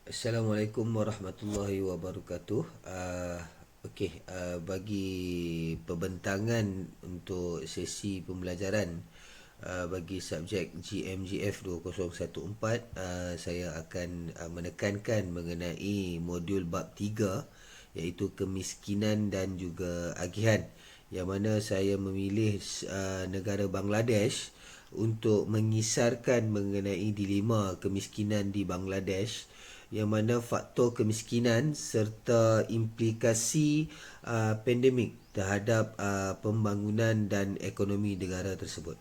Assalamualaikum warahmatullahi wabarakatuh. Bagi pembentangan untuk sesi pembelajaran bagi subjek GMGF 2014, saya akan menekankan mengenai modul bab 3, iaitu kemiskinan dan juga agihan, yang mana saya memilih negara Bangladesh untuk mengisarkan mengenai dilema kemiskinan di Bangladesh, yang mana faktor kemiskinan serta implikasi pandemik terhadap pembangunan dan ekonomi negara tersebut.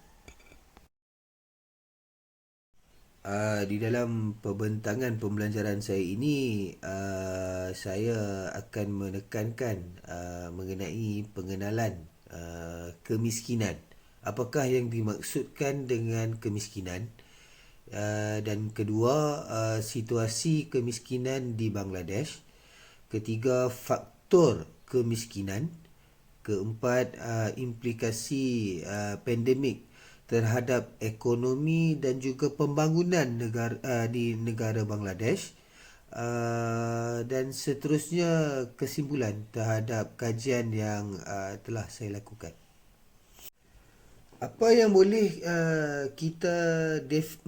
Di dalam pembentangan pembelajaran saya ini, saya akan menekankan mengenai pengenalan kemiskinan. Apakah yang dimaksudkan dengan kemiskinan? Dan kedua, situasi kemiskinan di Bangladesh. Ketiga, faktor kemiskinan. Keempat, implikasi pandemik terhadap ekonomi dan juga pembangunan di negara Bangladesh. Dan seterusnya, kesimpulan terhadap kajian yang telah saya lakukan. Apa yang boleh kita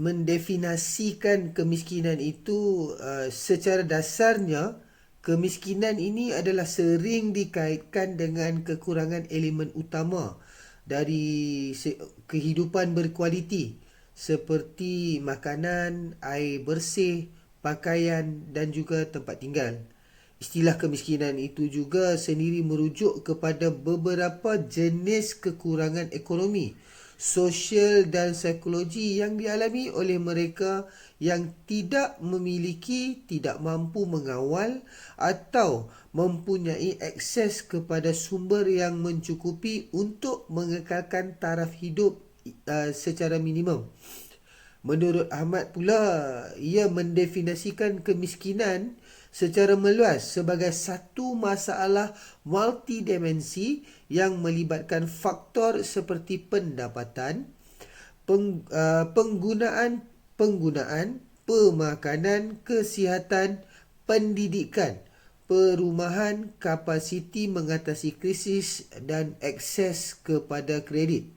mendefinisikan kemiskinan itu? Secara dasarnya, kemiskinan ini adalah sering dikaitkan dengan kekurangan elemen utama dari kehidupan berkualiti, seperti makanan, air bersih, pakaian dan juga tempat tinggal. Istilah kemiskinan itu juga sendiri merujuk kepada beberapa jenis kekurangan ekonomi, sosial dan psikologi yang dialami oleh mereka yang tidak memiliki, tidak mampu mengawal atau mempunyai akses kepada sumber yang mencukupi untuk mengekalkan taraf hidup secara minimum. Menurut Ahmad pula, ia mendefinisikan kemiskinan secara meluas sebagai satu masalah multidimensi yang melibatkan faktor seperti pendapatan, penggunaan, pemakanan, kesihatan, pendidikan, perumahan, kapasiti mengatasi krisis dan akses kepada kredit.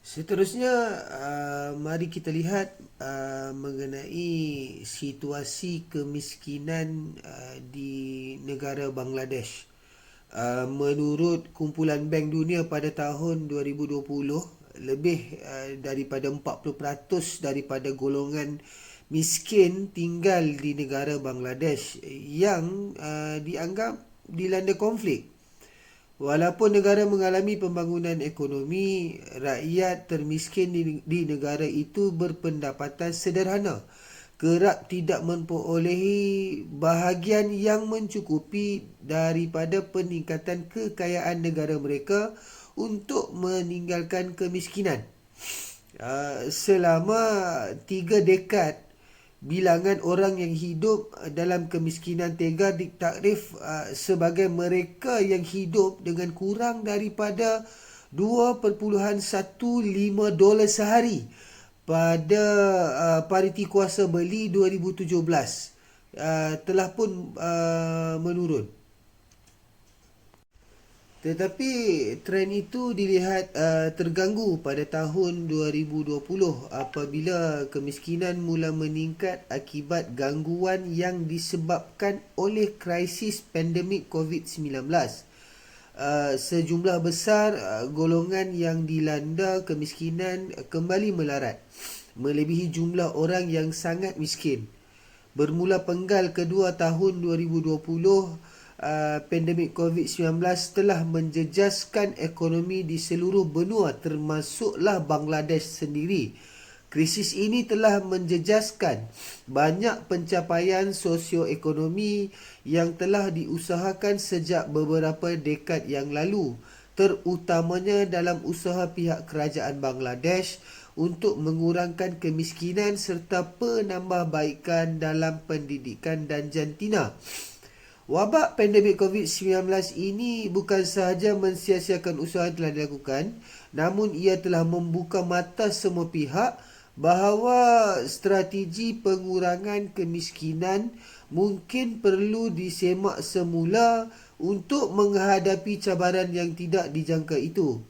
Seterusnya, mari kita lihat mengenai situasi kemiskinan di negara Bangladesh. Menurut Kumpulan Bank Dunia pada tahun 2020, lebih daripada 40% daripada golongan miskin tinggal di negara Bangladesh yang dianggap dilanda konflik. Walaupun negara mengalami pembangunan ekonomi, rakyat termiskin di negara itu berpendapatan sederhana, kerap tidak memperolehi bahagian yang mencukupi daripada peningkatan kekayaan negara mereka untuk meninggalkan kemiskinan. Selama 3 dekad, bilangan orang yang hidup dalam kemiskinan tega ditakrif sebagai mereka yang hidup dengan kurang daripada $2.15 sehari pada pariti kuasa beli 2017. Telah pun menurun. Tetapi trend itu dilihat terganggu pada tahun 2020 apabila kemiskinan mula meningkat akibat gangguan yang disebabkan oleh krisis pandemik COVID-19. Sejumlah besar golongan yang dilanda kemiskinan kembali melarat, melebihi jumlah orang yang sangat miskin. Bermula penggal kedua tahun 2020, pandemik COVID-19 telah menjejaskan ekonomi di seluruh benua termasuklah Bangladesh sendiri. Krisis ini telah menjejaskan banyak pencapaian sosioekonomi yang telah diusahakan sejak beberapa dekad yang lalu, terutamanya dalam usaha pihak kerajaan Bangladesh untuk mengurangkan kemiskinan serta penambahbaikan dalam pendidikan dan jantina. Wabak pandemik COVID-19 ini bukan sahaja mensia-siakan usaha yang telah dilakukan, namun ia telah membuka mata semua pihak bahawa strategi pengurangan kemiskinan mungkin perlu disemak semula untuk menghadapi cabaran yang tidak dijangka itu.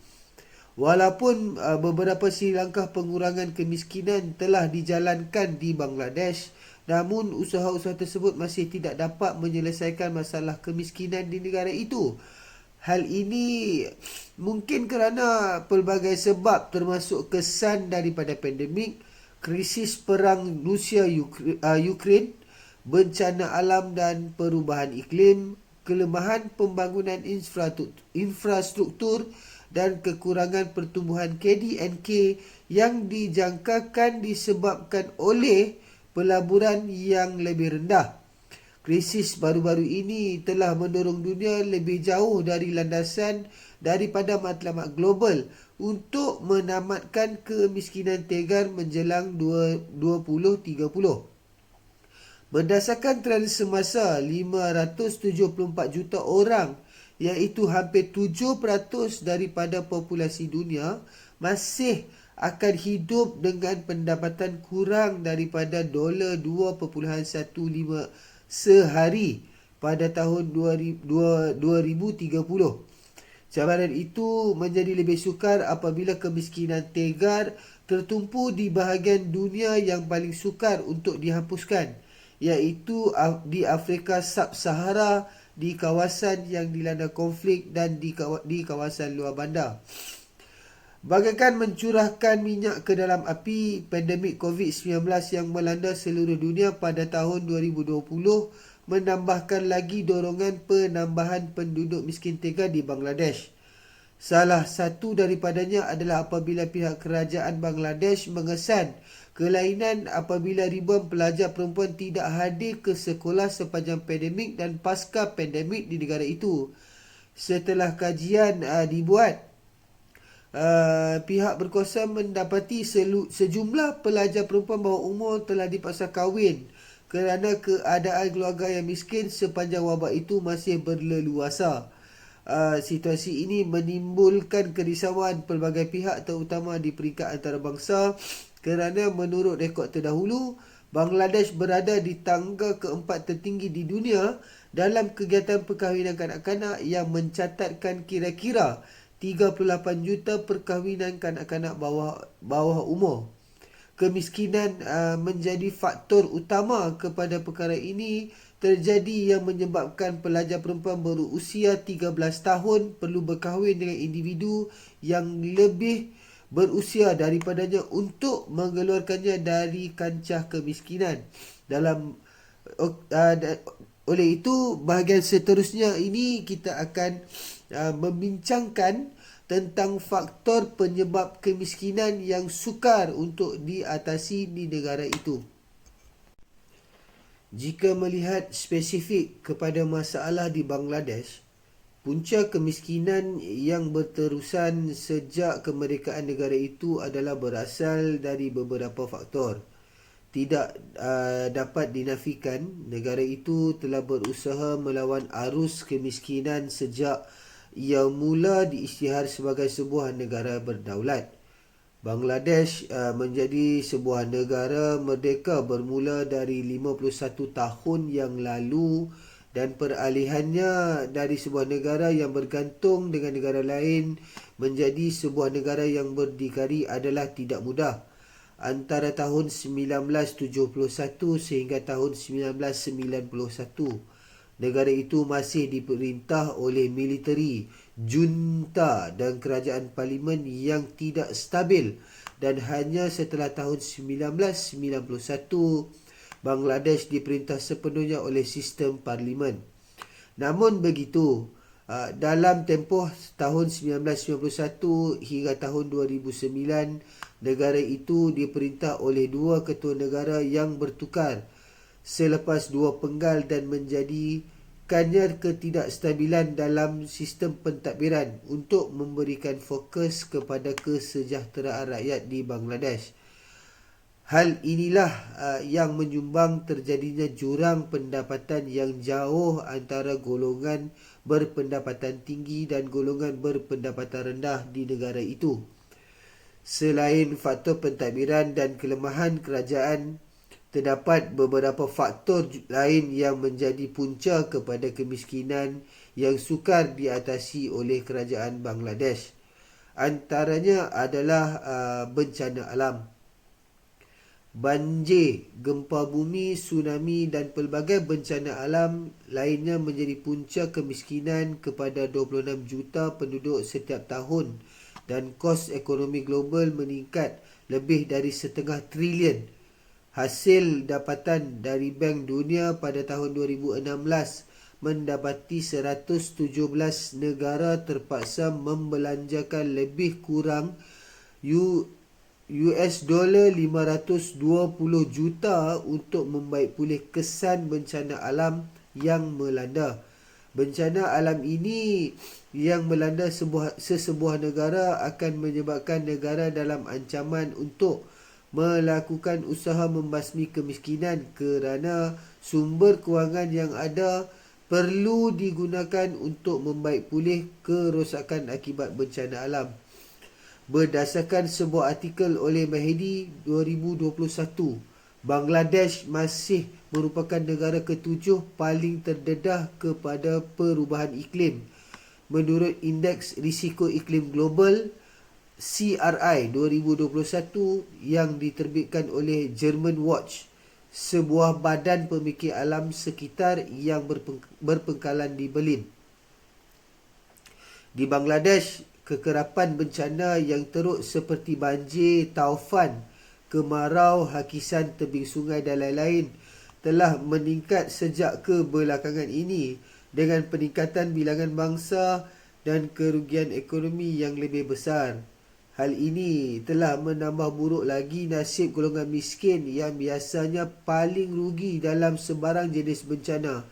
Walaupun beberapa langkah pengurangan kemiskinan telah dijalankan di Bangladesh, namun usaha-usaha tersebut masih tidak dapat menyelesaikan masalah kemiskinan di negara itu. Hal ini mungkin kerana pelbagai sebab termasuk kesan daripada pandemik, krisis perang Rusia-Ukraine, bencana alam dan perubahan iklim, kelemahan pembangunan infrastruktur dan kekurangan pertumbuhan KDNK yang dijangkakan disebabkan oleh pelaburan yang lebih rendah. Krisis baru-baru ini telah mendorong dunia lebih jauh dari landasan daripada matlamat global untuk menamatkan kemiskinan tegar menjelang 2030. Berdasarkan trend semasa, 574 juta orang, iaitu hampir 7% daripada populasi dunia, masih akan hidup dengan pendapatan kurang daripada $2.15 sehari pada tahun 2030. Cabaran itu menjadi lebih sukar apabila kemiskinan tegar tertumpu di bahagian dunia yang paling sukar untuk dihapuskan, iaitu di Afrika Sub-Sahara, di kawasan yang dilanda konflik dan di kawasan luar bandar. Bagaikan mencurahkan minyak ke dalam api, pandemik COVID-19 yang melanda seluruh dunia pada tahun 2020 menambahkan lagi dorongan penambahan penduduk miskin tegar di Bangladesh. Salah satu daripadanya adalah apabila pihak kerajaan Bangladesh mengesan kelainan apabila ribuan pelajar perempuan tidak hadir ke sekolah sepanjang pandemik dan pasca pandemik di negara itu. Setelah kajian dibuat, pihak berkuasa mendapati sejumlah pelajar perempuan bawah umur telah dipaksa kahwin kerana keadaan keluarga yang miskin sepanjang wabak itu masih berleluasa. Situasi ini menimbulkan kerisauan pelbagai pihak terutama di peringkat antarabangsa kerana menurut rekod terdahulu, Bangladesh berada di tangga keempat tertinggi di dunia dalam kegiatan perkahwinan kanak-kanak yang mencatatkan kira-kira 38 juta perkahwinan kanak-kanak bawah umur. Kemiskinan menjadi faktor utama kepada perkara ini terjadi yang menyebabkan pelajar perempuan berusia 13 tahun perlu berkahwin dengan individu yang lebih berusia daripadanya untuk mengeluarkannya dari kancah kemiskinan. Oleh itu, bahagian seterusnya ini kita akan membincangkan tentang faktor penyebab kemiskinan yang sukar untuk diatasi di negara itu. Jika melihat spesifik kepada masalah di Bangladesh, punca kemiskinan yang berterusan sejak kemerdekaan negara itu adalah berasal dari beberapa faktor. Tidak dapat dinafikan, negara itu telah berusaha melawan arus kemiskinan sejak ia mula diisytihar sebagai sebuah negara berdaulat. Bangladesh menjadi sebuah negara merdeka bermula dari 51 tahun yang lalu dan peralihannya dari sebuah negara yang bergantung dengan negara lain menjadi sebuah negara yang berdikari adalah tidak mudah. Antara tahun 1971 sehingga tahun 1991, negara itu masih diperintah oleh militeri, junta dan kerajaan parlimen yang tidak stabil, dan hanya setelah tahun 1991 Bangladesh diperintah sepenuhnya oleh sistem parlimen. Namun begitu, dalam tempoh tahun 1991 hingga tahun 2009, negara itu diperintah oleh dua ketua negara yang bertukar selepas dua penggal dan menjadikannya ketidakstabilan dalam sistem pentadbiran untuk memberikan fokus kepada kesejahteraan rakyat di Bangladesh. Hal inilah yang menyumbang terjadinya jurang pendapatan yang jauh antara golongan berpendapatan tinggi dan golongan berpendapatan rendah di negara itu. Selain faktor pentadbiran dan kelemahan kerajaan, terdapat beberapa faktor lain yang menjadi punca kepada kemiskinan yang sukar diatasi oleh kerajaan Bangladesh. Antaranya adalah bencana alam. Banjir, gempa bumi, tsunami dan pelbagai bencana alam lainnya menjadi punca kemiskinan kepada 26 juta penduduk setiap tahun, dan kos ekonomi global meningkat lebih dari setengah trilion. Hasil dapatan dari Bank Dunia pada tahun 2016 mendapati 117 negara terpaksa membelanjakan lebih kurang US $520 juta untuk membaik pulih kesan bencana alam yang melanda. Bencana alam ini yang melanda sesebuah negara akan menyebabkan negara dalam ancaman untuk melakukan usaha membasmi kemiskinan kerana sumber kewangan yang ada perlu digunakan untuk membaik pulih kerosakan akibat bencana alam. Berdasarkan sebuah artikel oleh Mahdi 2021, Bangladesh masih merupakan negara ketujuh paling terdedah kepada perubahan iklim menurut Indeks Risiko Iklim Global CRI 2021 yang diterbitkan oleh German Watch, sebuah badan pemikir alam sekitar yang berpangkalan di Berlin. Di Bangladesh, kekerapan bencana yang teruk seperti banjir, taufan, kemarau, hakisan tebing sungai dan lain-lain telah meningkat sejak kebelakangan ini dengan peningkatan bilangan bangsa dan kerugian ekonomi yang lebih besar. Hal ini telah menambah buruk lagi nasib golongan miskin yang biasanya paling rugi dalam sebarang jenis bencana.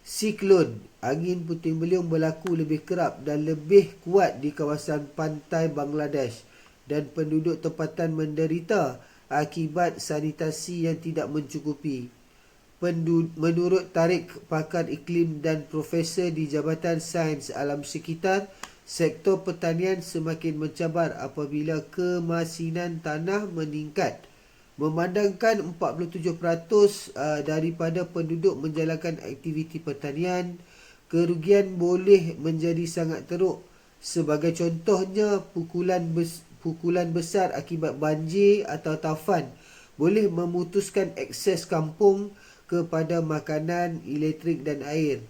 Siklon, angin puting beliung berlaku lebih kerap dan lebih kuat di kawasan pantai Bangladesh, dan penduduk tempatan menderita akibat sanitasi yang tidak mencukupi. Menurut tarikh pakar iklim dan profesor di Jabatan Sains Alam Sekitar, sektor pertanian semakin mencabar apabila kemasinan tanah meningkat. Memandangkan 47% daripada penduduk menjalankan aktiviti pertanian, kerugian boleh menjadi sangat teruk. Sebagai contohnya, pukulan besar akibat banjir atau taufan boleh memutuskan akses kampung kepada makanan, elektrik dan air.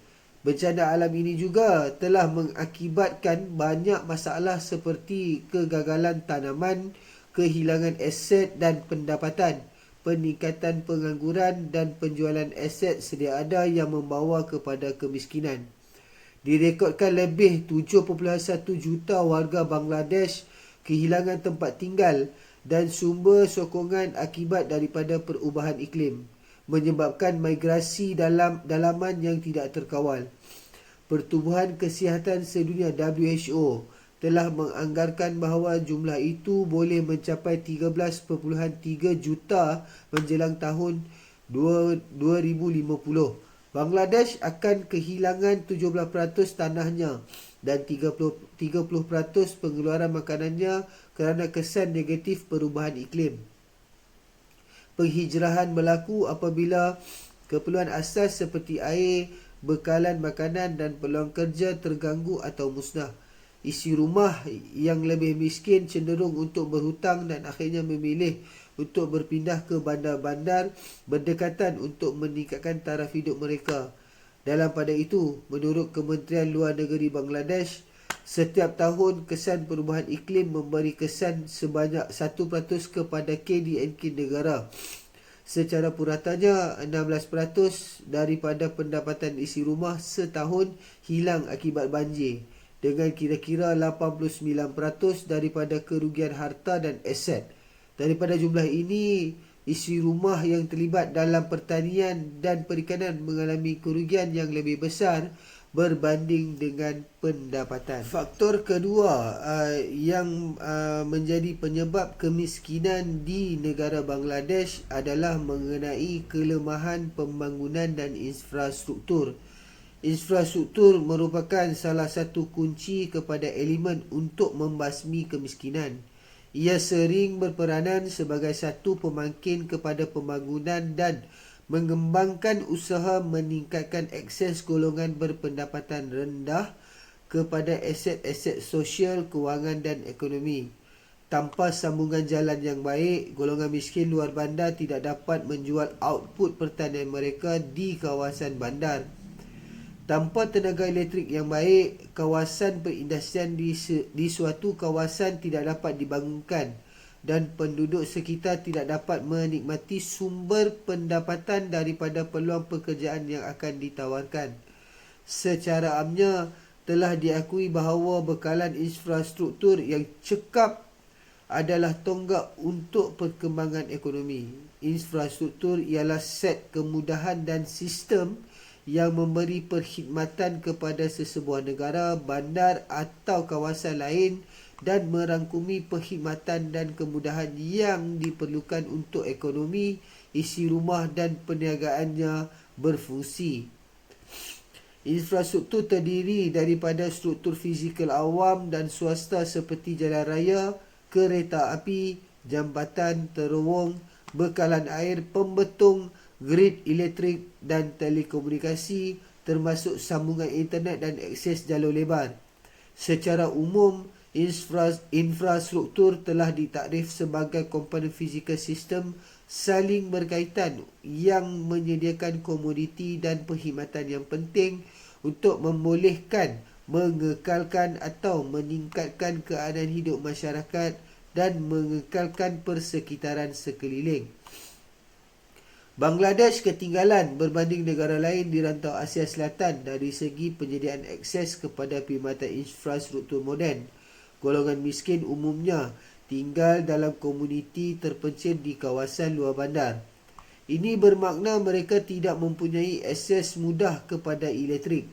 Bencana alam ini juga telah mengakibatkan banyak masalah seperti kegagalan tanaman, kehilangan aset dan pendapatan, peningkatan pengangguran dan penjualan aset sedia ada yang membawa kepada kemiskinan. Direkodkan lebih 7.1 juta warga Bangladesh kehilangan tempat tinggal dan sumber sokongan akibat daripada perubahan iklim, menyebabkan migrasi dalaman yang tidak terkawal. Pertubuhan Kesihatan Sedunia WHO telah menganggarkan bahawa jumlah itu boleh mencapai 13.3 juta menjelang tahun 2050. Bangladesh akan kehilangan 17% tanahnya dan 30% pengeluaran makanannya kerana kesan negatif perubahan iklim. Penghijrahan berlaku apabila Keperluan asas seperti air, bekalan makanan dan peluang kerja terganggu atau musnah. Isi rumah yang lebih miskin cenderung untuk berhutang dan akhirnya memilih untuk berpindah ke bandar-bandar berdekatan untuk meningkatkan taraf hidup mereka. Dalam pada itu, menurut Kementerian Luar Negeri Bangladesh, setiap tahun kesan perubahan iklim memberi kesan sebanyak 1% kepada KDNK negara. Secara puratanya, 16% daripada pendapatan isi rumah setahun hilang akibat banjir, dengan kira-kira 89% daripada kerugian harta dan aset. Daripada jumlah ini, isi rumah yang terlibat dalam pertanian dan perikanan mengalami kerugian yang lebih besar berbanding dengan pendapatan. Faktor kedua yang menjadi penyebab kemiskinan di negara Bangladesh adalah mengenai kelemahan pembangunan dan infrastruktur. Infrastruktur merupakan salah satu kunci kepada elemen untuk membasmi kemiskinan. Ia sering berperanan sebagai satu pemangkin kepada pembangunan dan mengembangkan usaha meningkatkan akses golongan berpendapatan rendah kepada aset-aset sosial, kewangan dan ekonomi. Tanpa sambungan jalan yang baik, golongan miskin luar bandar tidak dapat menjual output pertanian mereka di kawasan bandar. Tanpa tenaga elektrik yang baik, kawasan perindustrian di suatu kawasan tidak dapat dibangunkan dan penduduk sekitar tidak dapat menikmati sumber pendapatan daripada peluang pekerjaan yang akan ditawarkan. Secara amnya, telah diakui bahawa bekalan infrastruktur yang cekap adalah tonggak untuk perkembangan ekonomi. Infrastruktur ialah set kemudahan dan sistem yang memberi perkhidmatan kepada sesebuah negara, bandar atau kawasan lain dan merangkumi perkhidmatan dan kemudahan yang diperlukan untuk ekonomi, isi rumah dan perniagaannya berfungsi. Infrastruktur terdiri daripada struktur fizikal awam dan swasta seperti jalan raya, kereta api, jambatan, terowong, bekalan air, pembetung, grid elektrik dan telekomunikasi termasuk sambungan internet dan akses jalur lebar. Secara umum, infrastruktur telah ditakrif sebagai komponen fizikal sistem saling berkaitan yang menyediakan komoditi dan perkhidmatan yang penting untuk membolehkan, mengekalkan atau meningkatkan keadaan hidup masyarakat dan mengekalkan persekitaran sekeliling. Bangladesh ketinggalan berbanding negara lain di rantau Asia Selatan dari segi penyediaan akses kepada perkhidmatan infrastruktur moden. Golongan miskin umumnya tinggal dalam komuniti terpencil di kawasan luar bandar. Ini bermakna mereka tidak mempunyai akses mudah kepada elektrik,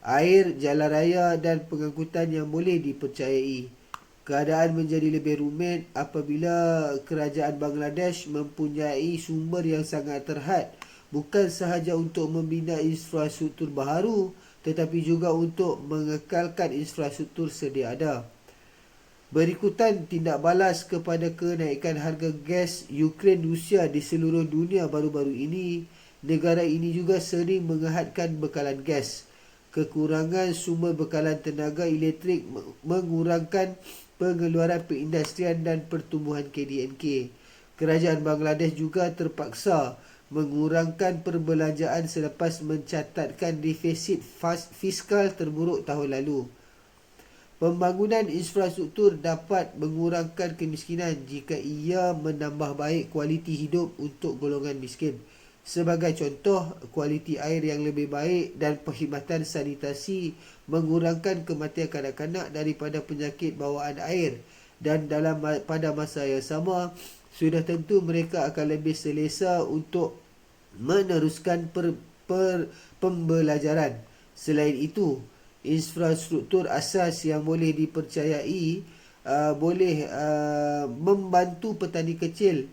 air, jalan raya dan pengangkutan yang boleh dipercayai. Keadaan menjadi lebih rumit apabila kerajaan Bangladesh mempunyai sumber yang sangat terhad, bukan sahaja untuk membina infrastruktur baharu tetapi juga untuk mengekalkan infrastruktur sedia ada. Berikutan tindak balas kepada kenaikan harga gas Ukraine-Rusia di seluruh dunia baru-baru ini, negara ini juga sering menghadkan bekalan gas. Kekurangan sumber bekalan tenaga elektrik mengurangkan pengeluaran perindustrian dan pertumbuhan KDNK. Kerajaan Bangladesh juga terpaksa mengurangkan perbelanjaan selepas mencatatkan defisit fiskal terburuk tahun lalu. Pembangunan infrastruktur dapat mengurangkan kemiskinan jika ia menambah baik kualiti hidup untuk golongan miskin. Sebagai contoh, kualiti air yang lebih baik dan perkhidmatan sanitasi mengurangkan kematian kanak-kanak daripada penyakit bawaan air dan pada masa yang sama, sudah tentu mereka akan lebih selesa untuk meneruskan pembelajaran. Selain itu, infrastruktur asas yang boleh dipercayai boleh membantu petani kecil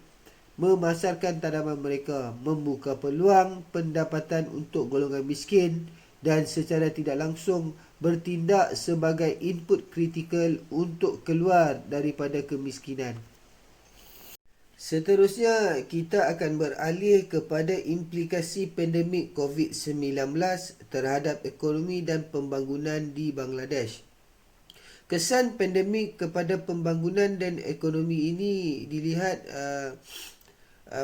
memasarkan tanaman mereka, membuka peluang pendapatan untuk golongan miskin dan secara tidak langsung bertindak sebagai input kritikal untuk keluar daripada kemiskinan. Seterusnya, kita akan beralih kepada implikasi pandemik COVID-19 terhadap ekonomi dan pembangunan di Bangladesh. Kesan pandemik kepada pembangunan dan ekonomi ini dilihat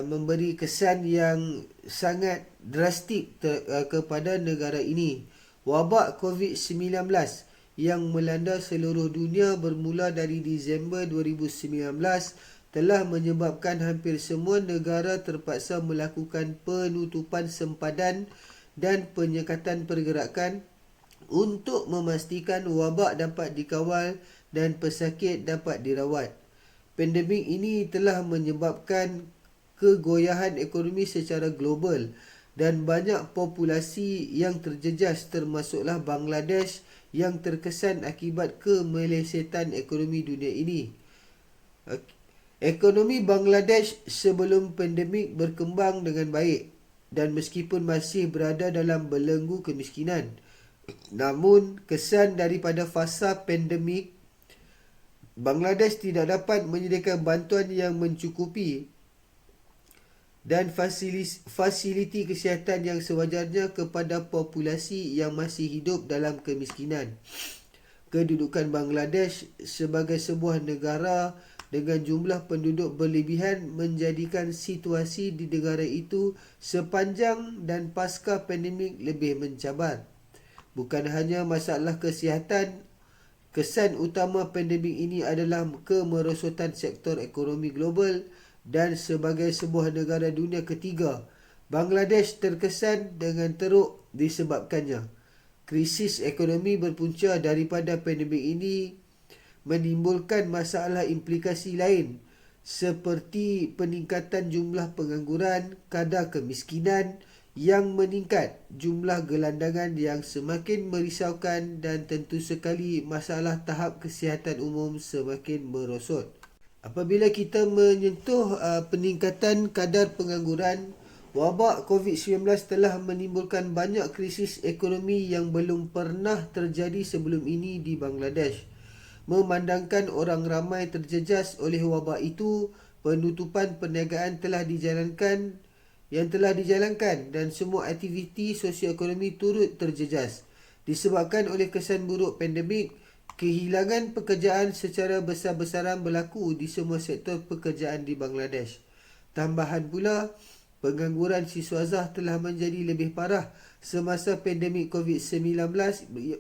memberi kesan yang sangat drastik kepada negara ini. Wabak COVID-19 yang melanda seluruh dunia bermula dari Disember 2019 telah menyebabkan hampir semua negara terpaksa melakukan penutupan sempadan dan penyekatan pergerakan untuk memastikan wabak dapat dikawal dan pesakit dapat dirawat. Pandemik ini telah menyebabkan kegoyahan ekonomi secara global dan banyak populasi yang terjejas, termasuklah Bangladesh yang terkesan akibat kemelesetan ekonomi dunia ini. Ekonomi Bangladesh sebelum pandemik berkembang dengan baik dan meskipun masih berada dalam belenggu kemiskinan, namun kesan daripada fasa pandemik, Bangladesh tidak dapat menyediakan bantuan yang mencukupi dan fasiliti kesihatan yang sewajarnya kepada populasi yang masih hidup dalam kemiskinan. Kedudukan Bangladesh sebagai sebuah negara dengan jumlah penduduk berlebihan menjadikan situasi di negara itu sepanjang dan pasca pandemik lebih mencabar. Bukan hanya masalah kesihatan, kesan utama pandemik ini adalah kemerosotan sektor ekonomi global dan sebagai sebuah negara dunia ketiga, Bangladesh terkesan dengan teruk disebabkannya. Krisis ekonomi berpunca daripada pandemik ini menimbulkan masalah implikasi lain seperti peningkatan jumlah pengangguran, kadar kemiskinan yang meningkat, jumlah gelandangan yang semakin merisaukan dan tentu sekali masalah tahap kesihatan umum semakin merosot. Apabila kita menyentuh peningkatan kadar pengangguran, wabak COVID-19 telah menimbulkan banyak krisis ekonomi yang belum pernah terjadi sebelum ini di Bangladesh. Memandangkan orang ramai terjejas oleh wabak itu, penutupan perniagaan telah dijalankan dan semua aktiviti sosioekonomi turut terjejas. Disebabkan oleh kesan buruk pandemik, kehilangan pekerjaan secara besar-besaran berlaku di semua sektor pekerjaan di Bangladesh. Tambahan pula, pengangguran siswazah telah menjadi lebih parah semasa pandemik COVID-19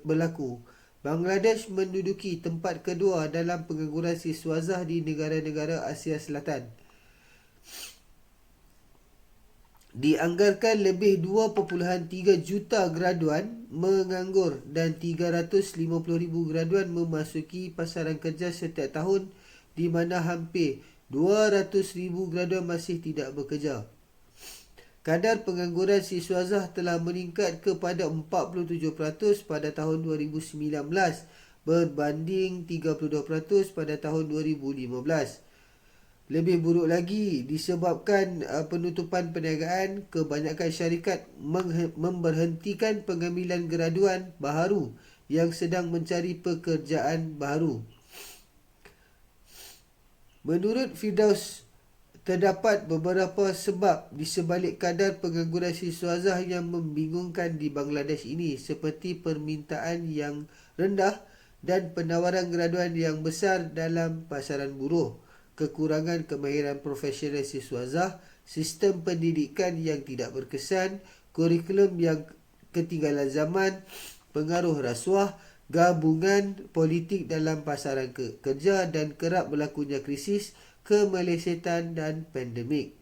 berlaku. Bangladesh menduduki tempat kedua dalam pengangguran siswazah di negara-negara Asia Selatan. Dianggarkan lebih 2.3 juta graduan menganggur dan 350,000 graduan memasuki pasaran kerja setiap tahun, di mana hampir 200,000 graduan masih tidak bekerja. Kadar pengangguran siswazah telah meningkat kepada 47% pada tahun 2019 berbanding 32% pada tahun 2015. Lebih buruk lagi, disebabkan penutupan perniagaan, kebanyakan syarikat memberhentikan pengambilan graduan baharu yang sedang mencari pekerjaan baharu. Menurut Firdaus, terdapat beberapa sebab di sebalik kadar pengangguran siswazah yang membingungkan di Bangladesh ini, seperti permintaan yang rendah dan penawaran graduan yang besar dalam pasaran buruh, kekurangan kemahiran profesional siswazah, sistem pendidikan yang tidak berkesan, kurikulum yang ketinggalan zaman, pengaruh rasuah, gabungan politik dalam pasaran kerja dan kerap berlakunya krisis, kemelesetan dan pandemik.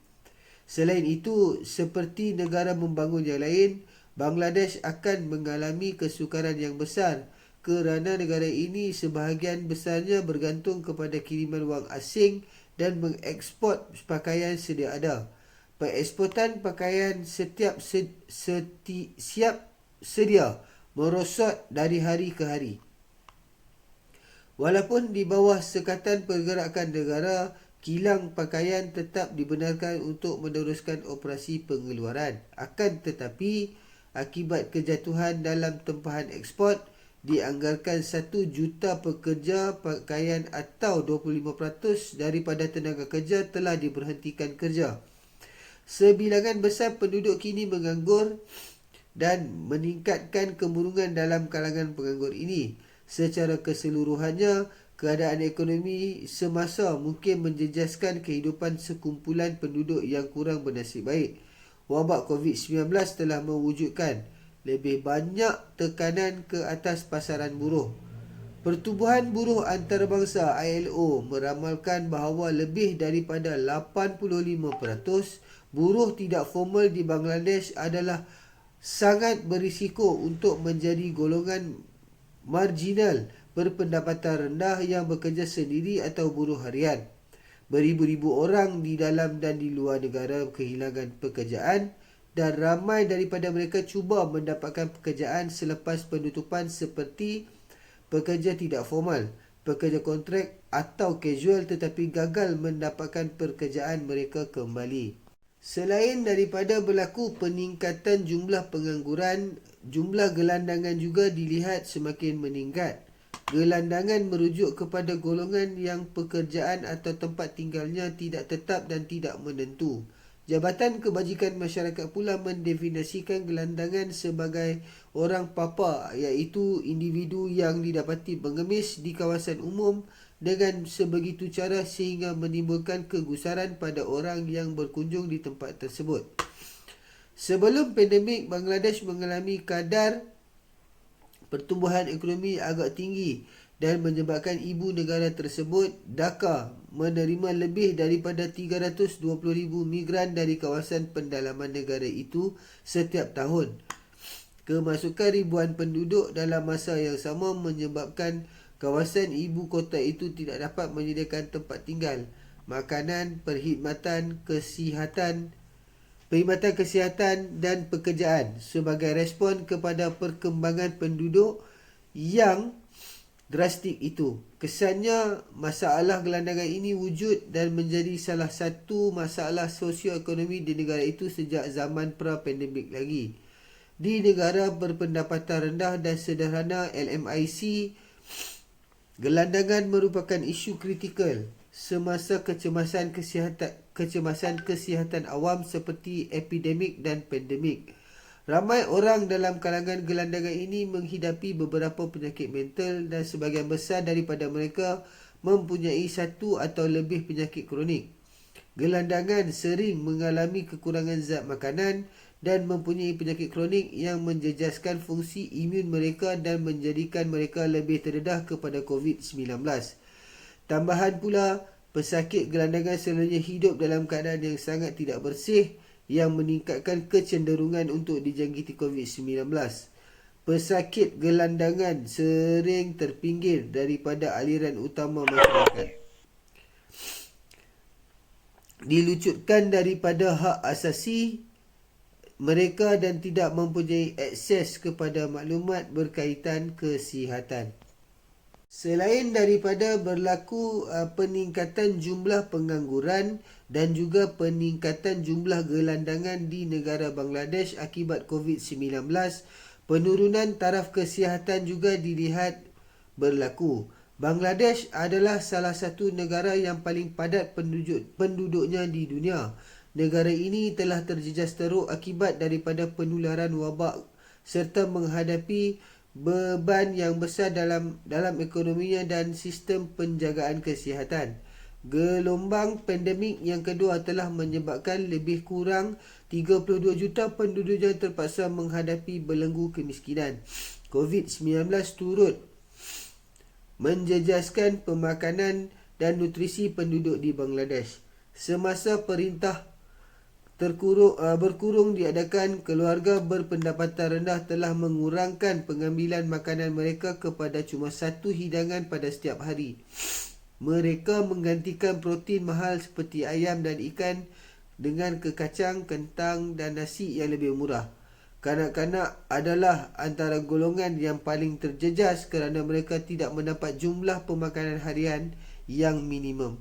Selain itu, seperti negara membangun yang lain, Bangladesh akan mengalami kesukaran yang besar kerana negara ini sebahagian besarnya bergantung kepada kiriman wang asing dan mengeksport pakaian sedia ada. Pengeksportan pakaian siap sedia merosot dari hari ke hari. Walaupun di bawah sekatan pergerakan negara, kilang pakaian tetap dibenarkan untuk meneruskan operasi pengeluaran. Akan tetapi, akibat kejatuhan dalam tempahan ekspor, dianggarkan 1 juta pekerja pakaian atau 25% daripada tenaga kerja telah diberhentikan kerja. Sebilangan besar penduduk kini menganggur dan meningkatkan kemurungan dalam kalangan penganggur ini. Secara keseluruhannya, keadaan ekonomi semasa mungkin menjejaskan kehidupan sekumpulan penduduk yang kurang bernasib baik. Wabak COVID-19 telah mewujudkan lebih banyak tekanan ke atas pasaran buruh. Pertubuhan Buruh Antarabangsa ILO meramalkan bahawa lebih daripada 85% buruh tidak formal di Bangladesh adalah sangat berisiko untuk menjadi golongan marginal berpendapatan rendah yang bekerja sendiri atau buruh harian. Beribu-ribu orang di dalam dan di luar negara kehilangan pekerjaan dan ramai daripada mereka cuba mendapatkan pekerjaan selepas penutupan seperti pekerja tidak formal, pekerja kontrak atau casual tetapi gagal mendapatkan pekerjaan mereka kembali. Selain daripada berlaku peningkatan jumlah pengangguran, jumlah gelandangan juga dilihat semakin meningkat. Gelandangan merujuk kepada golongan yang pekerjaan atau tempat tinggalnya tidak tetap dan tidak menentu. Jabatan Kebajikan Masyarakat pula mendefinisikan gelandangan sebagai orang papa, iaitu individu yang didapati mengemis di kawasan umum dengan sebegitu cara sehingga menimbulkan kegusaran pada orang yang berkunjung di tempat tersebut. Sebelum pandemik, Bangladesh mengalami kadar pertumbuhan ekonomi agak tinggi dan menyebabkan ibu negara tersebut, Dhaka, menerima lebih daripada 320,000 migran dari kawasan pendalaman negara itu setiap tahun. Kemasukan ribuan penduduk dalam masa yang sama menyebabkan kawasan ibu kota itu tidak dapat menyediakan tempat tinggal, makanan, perkhidmatan kesihatan dan pekerjaan sebagai respon kepada perkembangan penduduk yang drastik itu. Kesannya masalah gelandangan ini wujud dan menjadi salah satu masalah sosioekonomi di negara itu sejak zaman pra-pandemik lagi. Di negara berpendapatan rendah dan sederhana LMIC, gelandangan merupakan isu kritikal semasa kecemasan kesihatan awam seperti epidemik dan pandemik. Ramai orang dalam kalangan gelandangan ini menghidapi beberapa penyakit mental dan sebahagian besar daripada mereka mempunyai satu atau lebih penyakit kronik. Gelandangan sering mengalami kekurangan zat makanan dan mempunyai penyakit kronik yang menjejaskan fungsi imun mereka dan menjadikan mereka lebih terdedah kepada COVID-19. Tambahan pula, pesakit gelandangan selalunya hidup dalam keadaan yang sangat tidak bersih yang meningkatkan kecenderungan untuk dijangkiti COVID-19. Pesakit gelandangan sering terpinggir daripada aliran utama masyarakat, dilucutkan daripada hak asasi mereka dan tidak mempunyai akses kepada maklumat berkaitan kesihatan. Selain daripada berlaku peningkatan jumlah pengangguran dan juga peningkatan jumlah gelandangan di negara Bangladesh akibat COVID-19, penurunan taraf kesihatan juga dilihat berlaku. Bangladesh adalah salah satu negara yang paling padat penduduknya di dunia. Negara ini telah terjejas teruk akibat daripada penularan wabak serta menghadapi beban yang besar dalam ekonominya dan sistem penjagaan kesihatan. Gelombang pandemik yang kedua telah menyebabkan lebih kurang 32 juta penduduknya terpaksa menghadapi belenggu kemiskinan. COVID-19 turut menjejaskan pemakanan dan nutrisi penduduk di Bangladesh. Semasa perintah berkurung diadakan, keluarga berpendapatan rendah telah mengurangkan pengambilan makanan mereka kepada cuma satu hidangan pada setiap hari. Mereka menggantikan protein mahal seperti ayam dan ikan dengan kacang, kentang dan nasi yang lebih murah. Kanak-kanak adalah antara golongan yang paling terjejas kerana mereka tidak mendapat jumlah pemakanan harian yang minimum.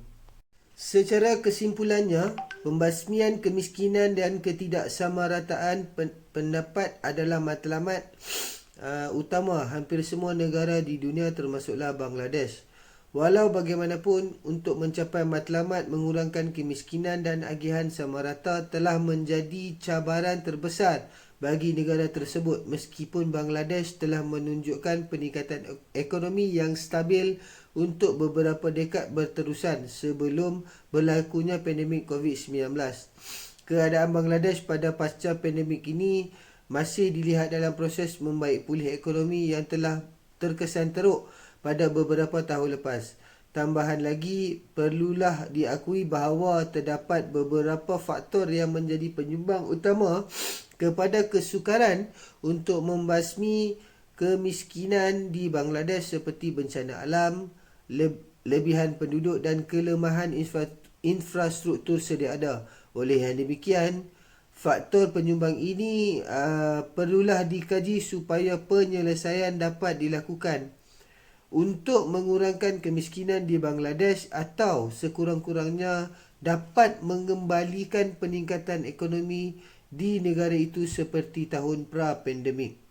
Secara kesimpulannya, pembasmian kemiskinan dan ketidaksamarataan pendapat adalah matlamat utama hampir semua negara di dunia termasuklah Bangladesh. Walau bagaimanapun, untuk mencapai matlamat mengurangkan kemiskinan dan agihan sama rata telah menjadi cabaran terbesar bagi negara tersebut, meskipun Bangladesh telah menunjukkan peningkatan ekonomi yang stabil untuk beberapa dekad berterusan sebelum berlakunya pandemik COVID-19. Keadaan Bangladesh pada pasca pandemik ini masih dilihat dalam proses membaik pulih ekonomi yang telah terkesan teruk pada beberapa tahun lepas. Tambahan lagi, perlulah diakui bahawa terdapat beberapa faktor yang menjadi penyumbang utama kepada kesukaran untuk membasmi kemiskinan di Bangladesh, seperti bencana alam, lebihan penduduk dan kelemahan infrastruktur sedia ada. Oleh yang demikian, faktor penyumbang ini perlulah dikaji supaya penyelesaian dapat dilakukan untuk mengurangkan kemiskinan di Bangladesh atau sekurang-kurangnya dapat mengembalikan peningkatan ekonomi di negara itu seperti tahun pra-pandemik.